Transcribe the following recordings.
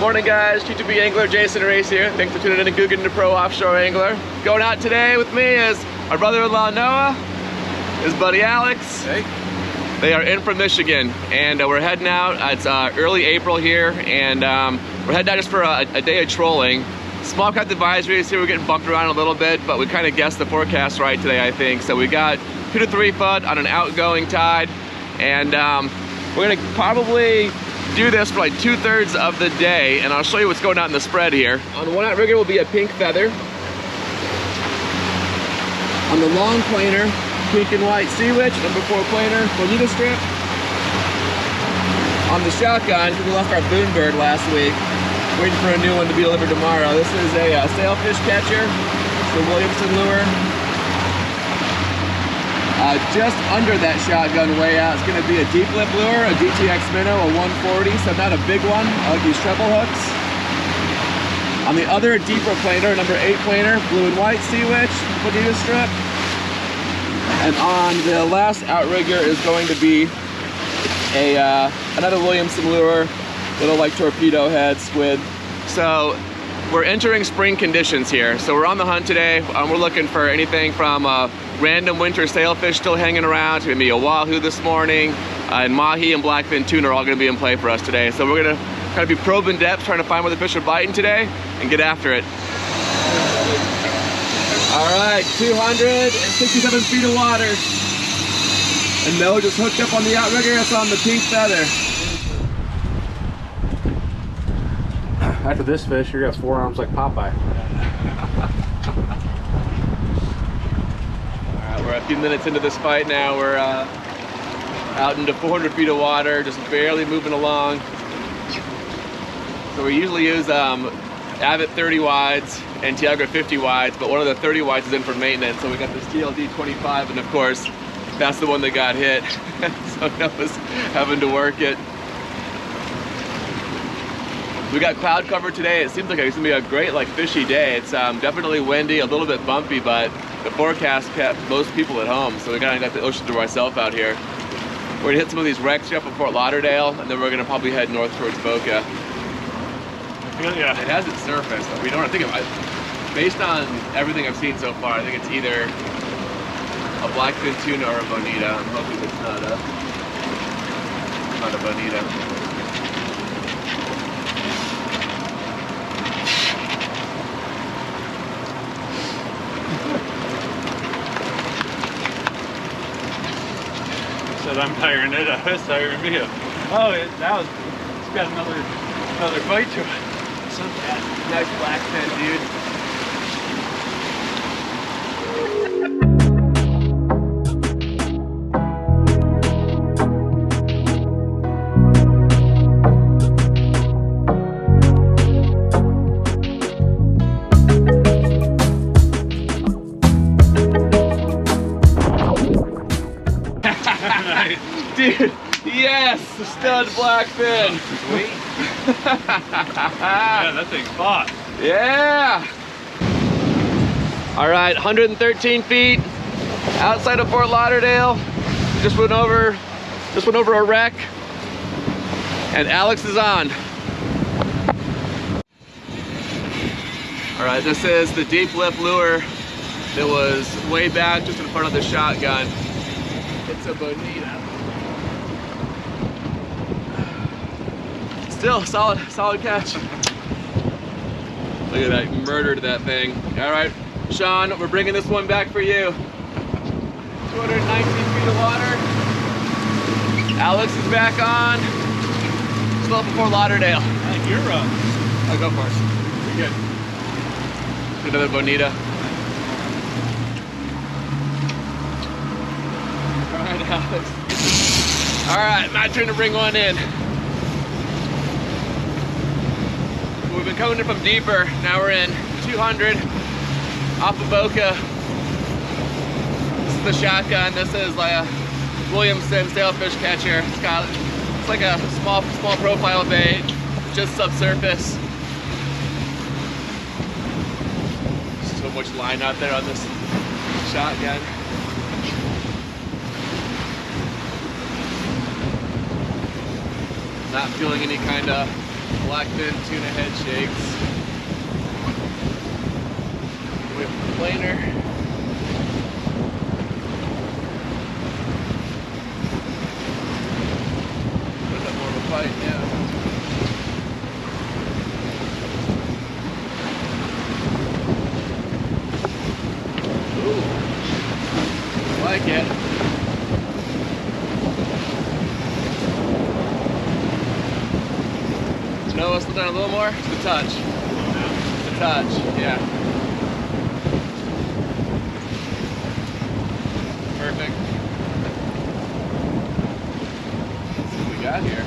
Morning guys, G2B Angler Jason Race here. Thanks for tuning in to Guggen the Pro Offshore Angler. Going out today with me is our brother-in-law Noah, his buddy Alex. Hey. They are in from Michigan and we're heading out. It's early April here and we're heading out just for a day of trolling. Small craft advisories here, we're getting bumped around a little bit, but we kind of guessed the forecast right today, I think. So we got 2 to 3 foot on an outgoing tide and we're gonna probably do this for like 2/3 of the day, and I'll show you what's going on in the spread here. On the one outrigger will be a pink feather. On the long planer, pink and white sea witch, number 4 planer, bonita strip. On the shotgun, we left our boon bird last week, waiting for a new one to be delivered tomorrow. This is a sailfish catcher, it's the Williamson lure. Just under that shotgun way out, it's going to be a deep lip lure, a DTX minnow, a 140, so not a big one. I like these treble hooks. On the other deeper planer, number 8 planer, blue and white sea witch, bonita strip. And on the last outrigger is going to be another Williamson lure, little like torpedo head squid. So we're entering spring conditions here. So we're on the hunt today. We're looking for anything from random winter sailfish still hanging around, to maybe a wahoo this morning, and mahi and blackfin tuna are all going to be in play for us today. So we're going to kind of be probing depth, trying to find where the fish are biting today, and get after it. All right, 267 feet of water. And Noah just hooked up on the outrigger, it's on the pink feather. After this fish, you got 4 arms like Popeye. Alright, we're a few minutes into this fight now. We're out into 400 feet of water, just barely moving along. So we usually use Abbott 30 wides and Tiagra 50 wides, but one of the 30 wides is in for maintenance, so we got this TLD 25, and of course, that's the one that got hit. So Noah's having to work it. We got cloud cover today. It seems like it's gonna be a great, like, fishy day. It's definitely windy, a little bit bumpy, but the forecast kept most people at home, so we kind of got the ocean to ourselves out here. We're gonna hit some of these wrecks here up in Fort Lauderdale, and then we're gonna probably head north towards Boca. Yeah. It hasn't surfaced. We don't think about it. Based on everything I've seen so far, I think it's either a blackfin tuna or a bonita. I'm hoping it's not a bonita. I'm tiring it up. It's tiring me up. Oh, it's got another bite to it. So bad. Nice blackfin, dude. Dude, yes, the stud blackfin. Sweet. Yeah, that thing's fought. Yeah. All right, 113 feet outside of Fort Lauderdale. Just went over a wreck, and Alex is on. All right, this is the deep lip lure that was way back just in front of the shotgun. It's a bonita. Still solid catch. Look at that, murdered that thing. All right, Sean, we're bringing this one back for you. 219 feet of water. Alex is back on. Still up before Lauderdale. You're up. I'll go first. You're good. Another bonita. All right, Alex. All right, my turn to bring one in. We've been coming in from deeper. Now we're in 200 off of Boca. This is the shotgun. This is like a Williamson sailfish catcher. It's like a small profile bait, just subsurface. So much line out there on this shotgun. Not feeling any kind of Blackfin tuna head shakes. Wait for the planer. Put up more of a fight, yeah. Ooh, I like it. Noah, slow down a little more. Just a touch. Just a touch, yeah. Perfect. Let's see what we got here.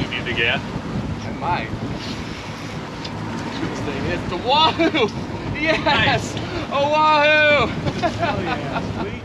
You need the gas? I might. This thing is the Wahoo! Yes! Nice. A Wahoo! Hell yeah, sweet.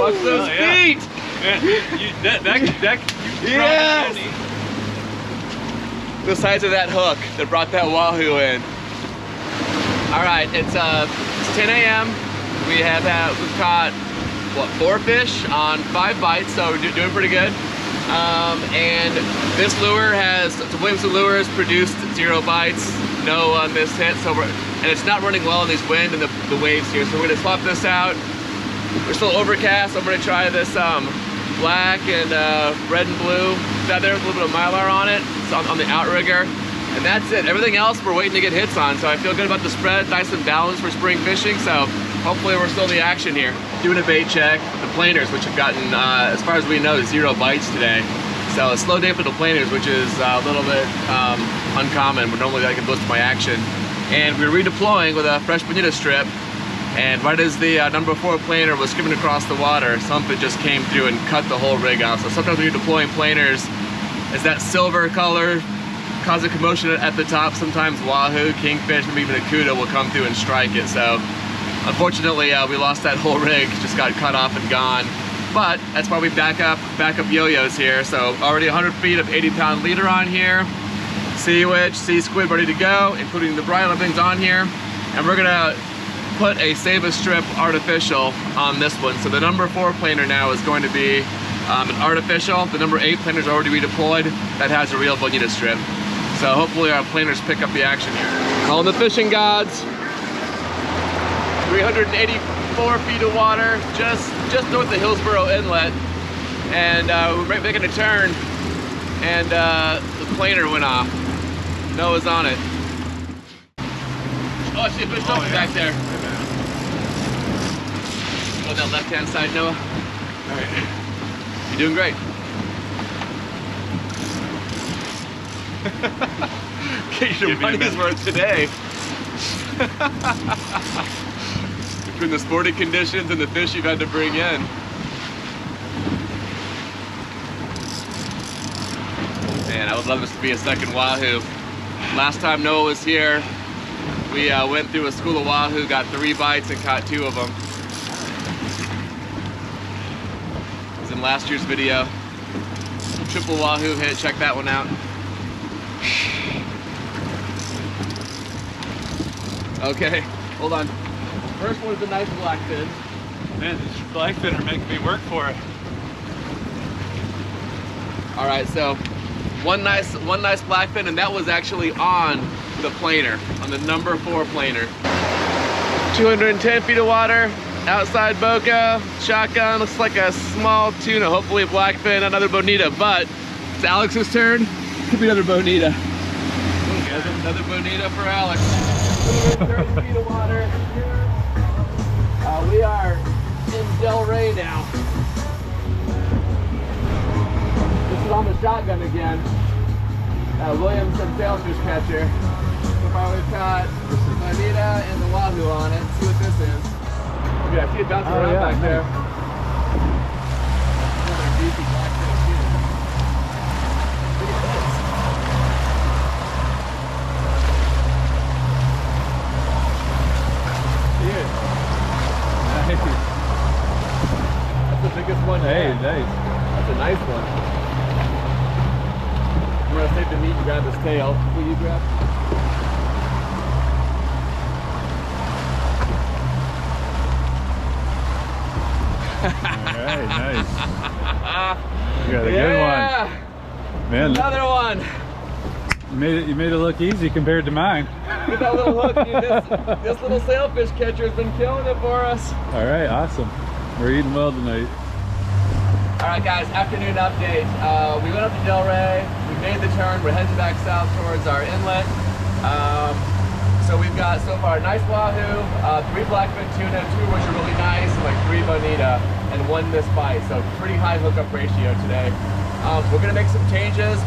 Watch those feet! Yeah, you Yes! The size of that hook that brought that Wahoo in. All right, it's 10 a.m. We've caught, what, 4 fish on 5 bites, so we're doing pretty good. And this lure has, Williamson Lures produced 0 bites, no missed hits, and it's not running well in these wind and the waves here, so we're gonna swap this out. We're still overcast. I'm gonna try this black and red and blue feather with a little bit of mylar on it. It's on the outrigger, and that's it. Everything else we're waiting to get hits on. So I feel good about the spread, nice and balanced for spring fishing. So hopefully we're still in the action here. Doing a bait check. The planers, which have gotten, as far as we know, 0 bites today. So a slow day for the planers, which is a little bit uncommon. But normally I can boost my action. And we're redeploying with a fresh bonita strip. And right as the number 4 planer was skimming across the water, something just came through and cut the whole rig out. So sometimes when you're deploying planers, as that silver color causes a commotion at the top, sometimes wahoo, kingfish, maybe even a cuda will come through and strike it. So unfortunately, we lost that whole rig, just got cut off and gone. But that's why we back up yo-yos here. So already 100 feet of 80-pound leader on here, sea witch, sea squid ready to go, including the bridle, everything's on here. And we're gonna put a Save a Strip artificial on this one. So the number 4 planer now is going to be an artificial. The number 8 planer is already redeployed. That has a real bonita strip. So hopefully our planers pick up the action here. Calling the fishing gods. 384 feet of water, just north of Hillsborough Inlet. And we're making a turn, and the planer went off. Noah's on it. Oh, I see a fish jumping back there. Go down left-hand side, Noah. All right. You're doing great. Get your money's worth today. Between the sporting conditions and the fish you've had to bring in. Man, I would love this to be a second wahoo. Last time Noah was here, we went through a school of wahoo, got 3 bites and caught 2 of them. It was in last year's video. Triple wahoo hit, check that one out. Okay, hold on. First one is a nice blackfin. Man, this blackfin are making me work for it. All right, so one nice blackfin, and that was actually on the planer, on the number 4 planer. 210 feet of water, outside Boca, shotgun, looks like a small tuna, hopefully a blackfin, another bonita, but it's Alex's turn, could be another bonita. Another bonita for Alex. 230 feet of water. We are in Del Rey now. This is on the shotgun again. Williamson sailfish catcher. So far we've caught the bonita and the wahoo on it. Let's see what this is. Yeah, I see it bouncing around back there. Another beefy blackfish too. biggest one Hey, yet. nice. That's a nice one. I'm gonna save the meat and grab his tail. Will you grab? All right, nice. You got a good one. Man, Another one. you made it look easy compared to mine. Get that little hook, dude. This little sailfish catcher has been killing it for us. All right, awesome. We're eating well tonight. All right, guys, afternoon update. We went up to Delray. We made the turn. We're heading back south towards our inlet. So we've got so far a nice Wahoo, 3 blackfin tuna, 2 which are really nice, and like 3 bonita, and 1 missed bite. So pretty high hookup ratio today. We're gonna make some changes.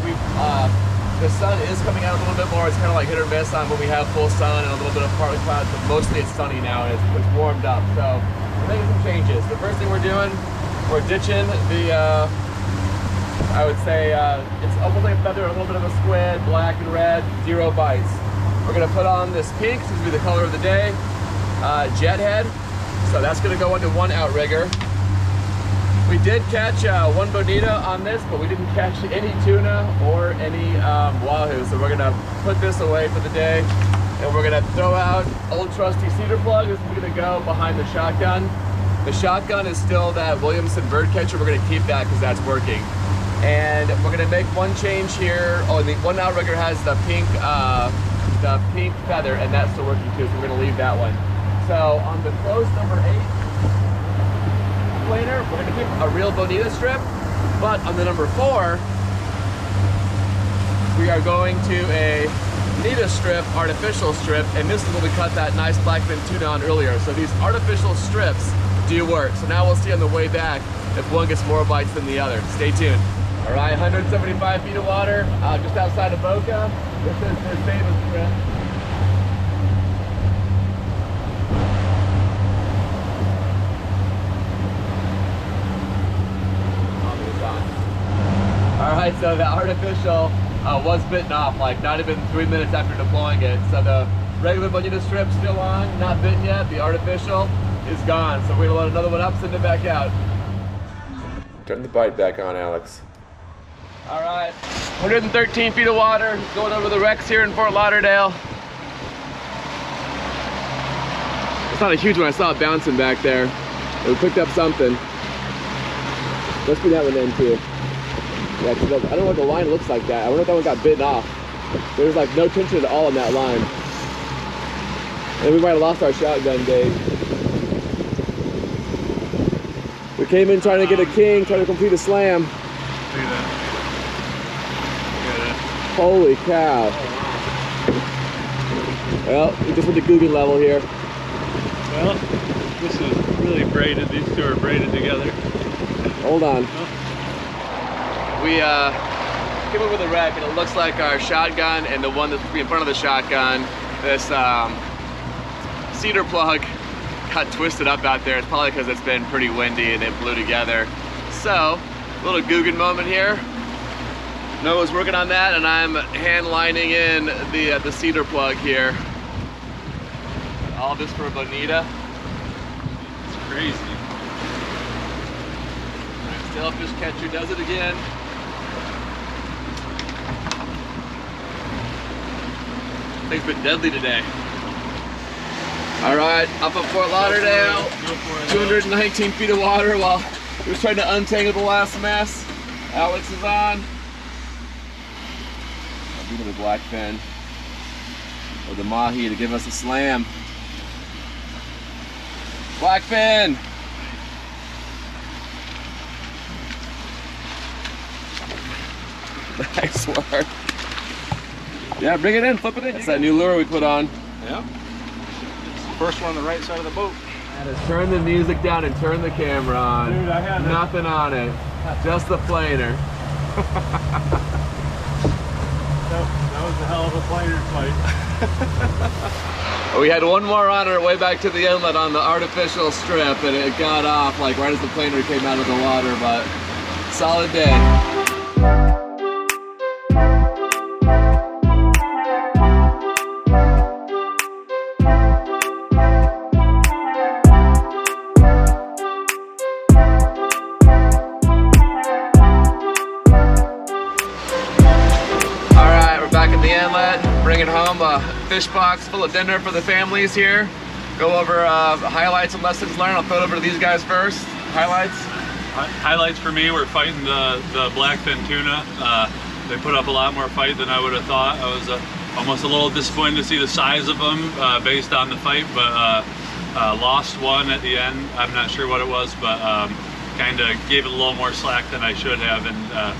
The sun is coming out a little bit more. It's kind of like hit or miss on when we have full sun and a little bit of partly clouds, but mostly it's sunny now and it's warmed up. So we're making some changes. The first thing we're doing, we're ditching the, I would say, it's almost like a feather, a little bit of a squid, black and red, 0 bites. We're gonna put on this pink, this will be the color of the day, jet head. So that's gonna go into 1 outrigger. We did catch 1 bonita on this, but we didn't catch any tuna or any wahoo. So we're gonna put this away for the day. And we're gonna throw out old trusty cedar plug. This is gonna go behind the shotgun. The shotgun is still that Williamson bird catcher. We're gonna keep that because that's working. And we're gonna make 1 change here. Oh, and the 1 outrigger has the pink feather, and that's still working too, so we're gonna leave that one. So on the close number 8 planer, we're gonna keep a real bonita strip, but on the number 4, we are going to a bonita strip, artificial strip, and this is what we cut that nice blackfin tuna on earlier. So these artificial strips do work. So now we'll see on the way back if one gets more bites than the other. Stay tuned. All right, 175 feet of water, just outside of Boca. This is his famous strip. All right, so the artificial was bitten off like not even 3 minutes after deploying it. So the regular bonita strip still on, not bitten yet. The artificial is gone. So we're gonna let another one up, send it back out. Turn the bite back on, Alex. All right, 113 feet of water, going over the wrecks here in Fort Lauderdale. It's not a huge one, I saw it bouncing back there. We picked up something. Must be that one then too. Yeah, I don't know what the line looks like that. I wonder if that one got bitten off. There's like no tension at all on that line. And we might have lost our shotgun, Dave. We came in trying to get a king, trying to complete a slam. Look at that. Holy cow. Well, we just went to Guggen level here. Well, this is really braided. These 2 are braided together. Hold on. Oh. We came up with a wreck, and it looks like our shotgun and the one that's in front of the shotgun, this cedar plug got twisted up out there. It's probably because it's been pretty windy and it blew together. So, a little Guggen moment here. Noah's working on that, and I'm hand lining in the cedar plug here. All this for a bonita. It's crazy. Sailfish catcher does it again. Thing's been deadly today. All right, up at Fort Lauderdale, 219 feet of water while he was trying to untangle the last mess. Alex is on. A beautiful blackfin or the mahi to give us a slam. Blackfin. Nice work. Yeah, bring it in, flip it in. It's that new lure we put on. Yeah. It's the first one on the right side of the boat. Turn the music down and turn the camera on. Dude, I had nothing on it. Just the planer. That was a hell of a planer fight. We had one more on our way back to the inlet on the artificial strip, and it got off like right as the planer came out of the water, but solid day. bringing home a fish box full of dinner for the families here. Go over highlights and lessons learned. I'll throw it over to these guys first. Highlights? Highlights for me were fighting the blackfin tuna. They put up a lot more fight than I would have thought. I was almost a little disappointed to see the size of them based on the fight, but lost one at the end. I'm not sure what it was, but kind of gave it a little more slack than I should have, and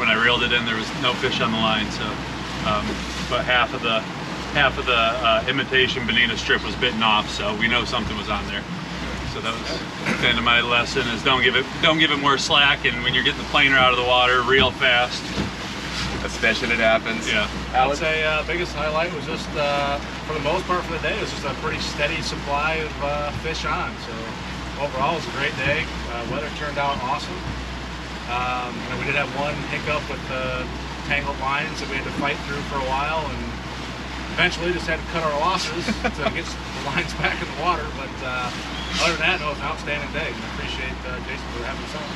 when I reeled it in, there was no fish on the line. So, but half of the imitation bonita strip was bitten off, so we know something was on there. So that was kind of my lesson: is don't give it more slack, and when you're getting the planer out of the water, reel fast. That's fishing, it happens. Yeah. I would say biggest highlight was just, for the most part for the day, it was just a pretty steady supply of fish on. So overall, it was a great day. Weather turned out awesome. And we did have one hiccup with the tangled lines that we had to fight through for a while, and eventually just had to cut our losses to get the lines back in the water. But other than that, no, it was an outstanding day. I appreciate Jason for having us on.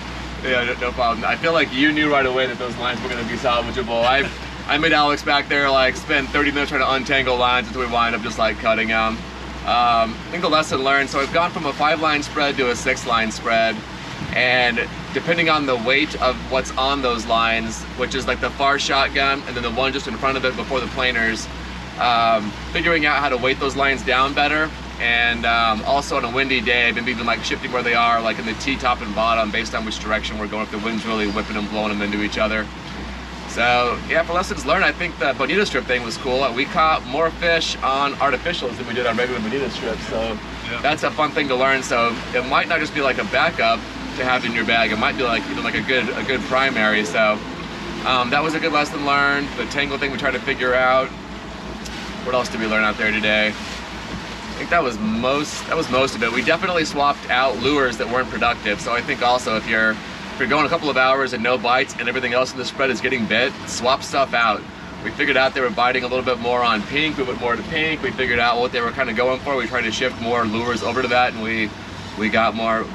Yeah, no problem. I feel like you knew right away that those lines were going to be salvageable. I made Alex back there like spend 30 minutes trying to untangle lines until we wind up just like cutting them. I think the lesson learned, so I've gone from a 5-line spread to a 6-line spread, and depending on the weight of what's on those lines, which is like the far shotgun and then the one just in front of it before the planers, figuring out how to weight those lines down better. And also on a windy day, maybe even like shifting where they are, like in the T-top and bottom, based on which direction we're going, if the wind's really whipping and blowing them into each other. So yeah, for lessons learned, I think the bonita strip thing was cool. We caught more fish on artificials than we did on regular bonita strips, so yeah, that's a fun thing to learn. So it might not just be like a backup to have in your bag, it might be like even like a good primary. So that was a good lesson learned. The tangle thing we tried to figure out. What else did we learn out there today? I think that was most of it. We definitely swapped out lures that weren't productive. So I think also if you're going a couple of hours and no bites and everything else in the spread is getting bit, swap stuff out. We figured out they were biting a little bit more on pink. We went more to pink. We figured out what they were kind of going for. We tried to shift more lures over to that, and we got more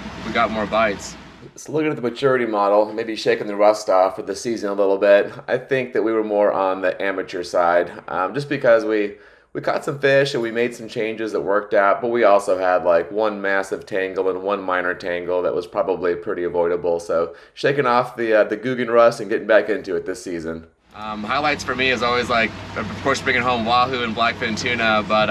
bites. So looking at the maturity model, maybe shaking the rust off for the season a little bit, I think that we were more on the amateur side, just because we caught some fish and we made some changes that worked out, but we also had like one massive tangle and one minor tangle that was probably pretty avoidable. So shaking off the Guggen rust and getting back into it this season. Highlights for me is always like, of course, bringing home Wahoo and blackfin tuna, but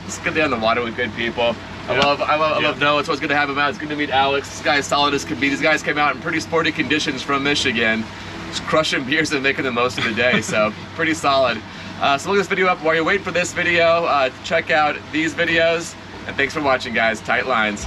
it's good to be on the water with good people. I love Noah. It's always good to have him out. It's good to meet Alex. This guy's solid as could be. These guys came out in pretty sporty conditions from Michigan, just crushing beers and making the most of the day. So pretty solid. So look this video up while you're waiting for this video. Check out these videos, and thanks for watching, guys. Tight lines.